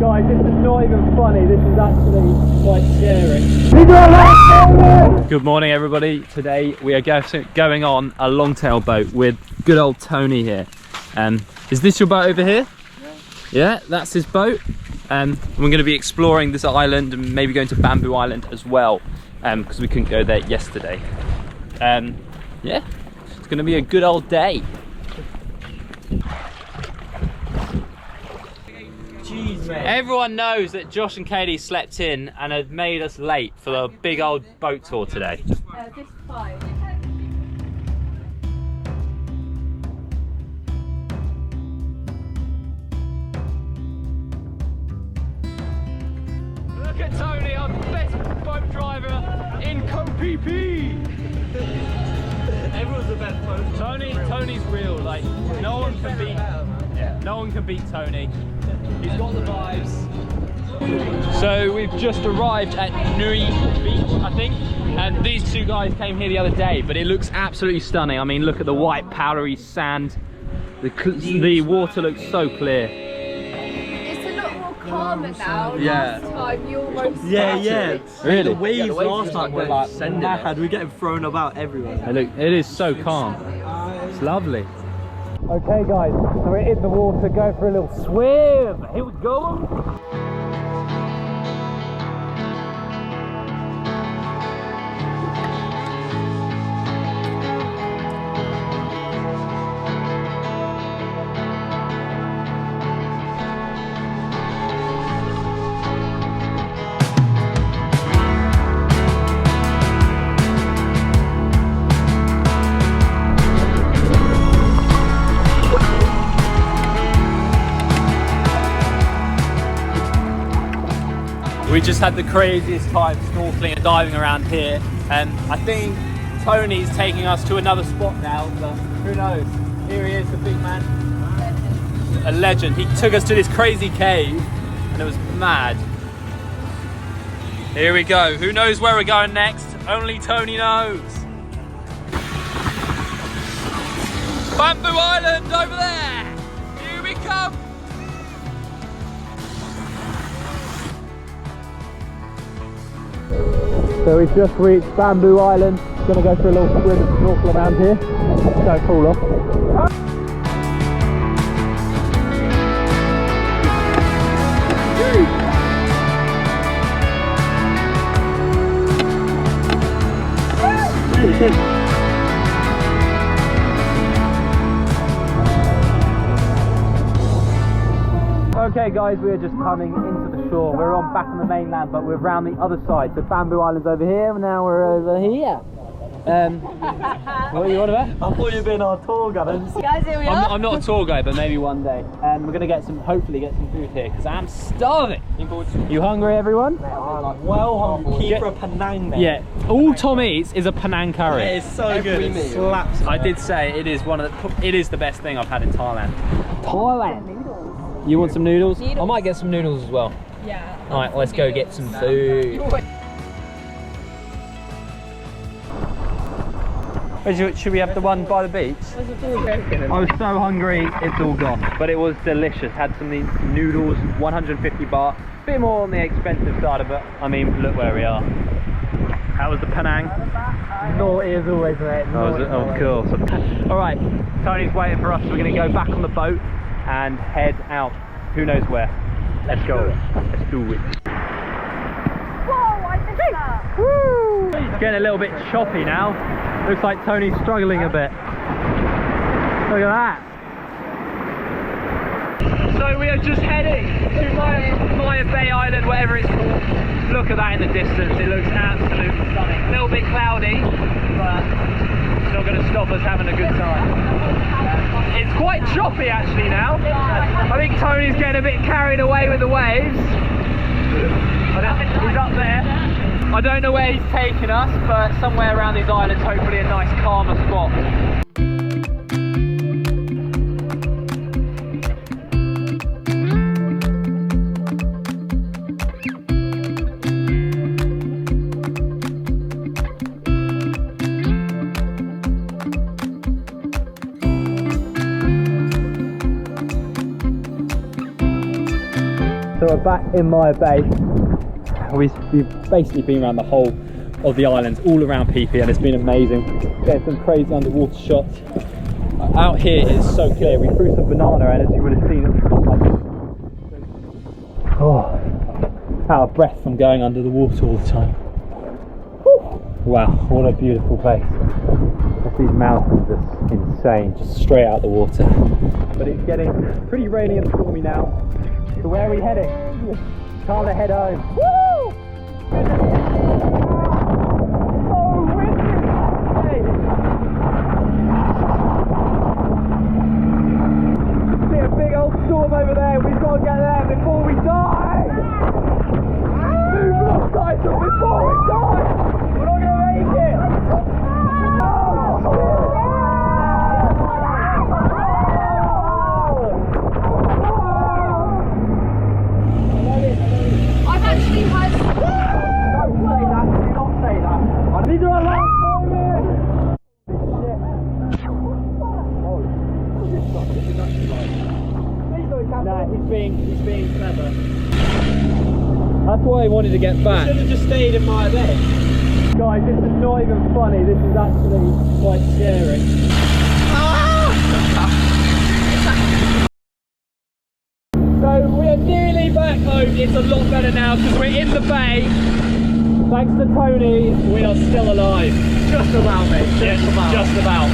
Guys, this is not even funny, this is actually quite scary. Good morning everybody. Today we are going on a longtail boat with good old Tony here. Is this your boat over here? Yeah, that's his boat. We're going to be exploring this island and maybe going to Bamboo Island as well, because we couldn't go there yesterday. Yeah, it's going to be a good old day. Jeez, man. Everyone knows that Josh and Katie slept in and have made us late for the big old boat tour today. Just 5. Look at Tony, our best boat driver in Koh Phi Phi. Everyone's the best boat. Tony's real. Like no one can beat. Yeah, no one can beat Tony. He's got the vibes. So we've just arrived at Nuri beach, I think, and these two guys came here the other day, but it looks absolutely stunning. I mean, look at the white powdery sand. The water looks so clear. It's a lot more calmer now. Yeah. Last time you almost Yeah. Really? The waves last time were like mad. We're getting thrown about everywhere. Look, it is so calm. It's lovely. Okay guys, so we're in the water, going for a little swim. Here we go. We just had the craziest time snorkeling and diving around here, and I think Tony's taking us to another spot now, but who knows? Here he is, the big man. A legend. He took us to this crazy cave and it was mad. Here we go. Who knows where we're going next? Only Tony knows. Bamboo Island over there! Here we come! So we've just reached Bamboo Island. Gonna go for a little swim and snorkel around here. Don't fall off. Okay guys, we're just coming into the shore. We're back on the mainland, but we're around the other side. So Bamboo Island's over here, and now we're over here. What are you on about? I thought you'd been our tour guide. Guys, here we are. I'm not a tour guide, but maybe one day. And we're gonna hopefully get some food here, because I'm starving. You hungry, everyone? Well hungry. Keep for a Penang then. Yeah. All Tom eats is a Penang curry. It is so good. It slaps. I did say it is it is the best thing I've had in Thailand. Thailand. You want some noodles? I might get some noodles as well. Yeah. All right, let's go get some food. Should we have the one by the beach? I was so hungry, it's all gone. But it was delicious. Had some of these noodles, 150 baht. Bit more on the expensive side of it. I mean, look where we are. How was the Penang? Naughty as always, mate. Oh, cool. So, all right, Tony's waiting for us. We're going to go back on the boat and head out. Who knows where? Let's go. Let's do it. Whoa, I missed that. Woo! It's getting a little bit choppy now. Looks like Tony's struggling a bit. Look at that. So we are just heading to Maya Bay Island, whatever it's called. Look at that in the distance. It looks absolutely stunning. A little bit cloudy, but it's not going to stop us having a good time. It's quite choppy actually now. I think Tony's getting a bit carried away with the waves. He's up there. I don't know where he's taking us, but somewhere around these islands, hopefully a nice calmer spot. So we're back in Maya Bay. We've basically been around the whole of the islands, all around Phi Phi, and it's been amazing. Getting some crazy underwater shots. Out here it's so clear. We threw some banana, and as you would have seen, oh, out of breath from going under the water all the time. Whew. Wow, what a beautiful place. Just these mountains are insane, just straight out the water. But it's getting pretty rainy and stormy now. So where are we heading? Time to head home. Woo! Oh, windy! Hey. See a big old storm over there. We've got to get there before we die! Move more tighter before we die! We're not going to make it! I've actually had. Don't say that, do not say that. These are our last moments! Nah, he's being clever. That's why he wanted to get back. Should have just stayed in my bed. Guys, this is not even funny. This is actually quite scary. So we're nearly back home. It's a lot better now because we're in the bay. Thanks to Tony, we are still alive. Just about, mate. Just about.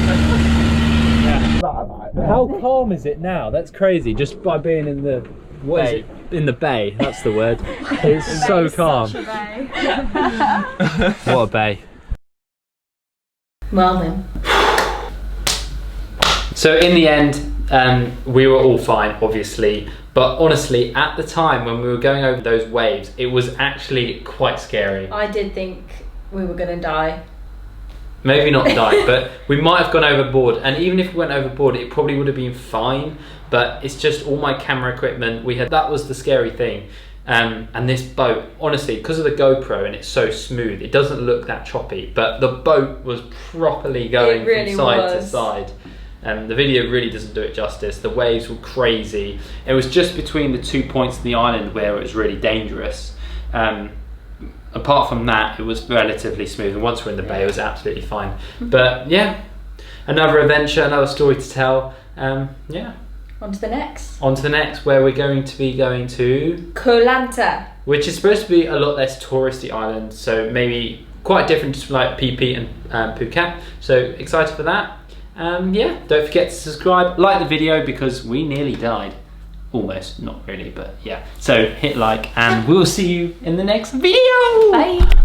Yeah. How calm is it now? That's crazy. Just by being in the Bay. In the bay. That's the word. It's so calm. Such a bay. What a bay. Well then. So in the end, we were all fine, obviously. But honestly, at the time when we were going over those waves, it was actually quite scary. I did think we were gonna die. Maybe not die, but we might have gone overboard. And even if we went overboard, it probably would have been fine. But it's just all my camera equipment. That was the scary thing. And this boat, honestly, because of the GoPro and it's so smooth, it doesn't look that choppy. But the boat was properly going from side to side. The video really doesn't do it justice. The waves were crazy. It was just between the 2 points in the island where it was really dangerous. Apart from that, it was relatively smooth. And once we're in the bay, it was absolutely fine. But yeah, another adventure, another story to tell. Yeah. On to the next. On to the next, where we're going to be going to Koh Phi Phi. which is supposed to be a lot less touristy island. So maybe quite different to like Phi Phi and Phuket. So excited for that. Yeah, don't forget to subscribe, like the video because we nearly died. Almost, not really, but yeah. So hit like and we'll see you in the next video. Bye.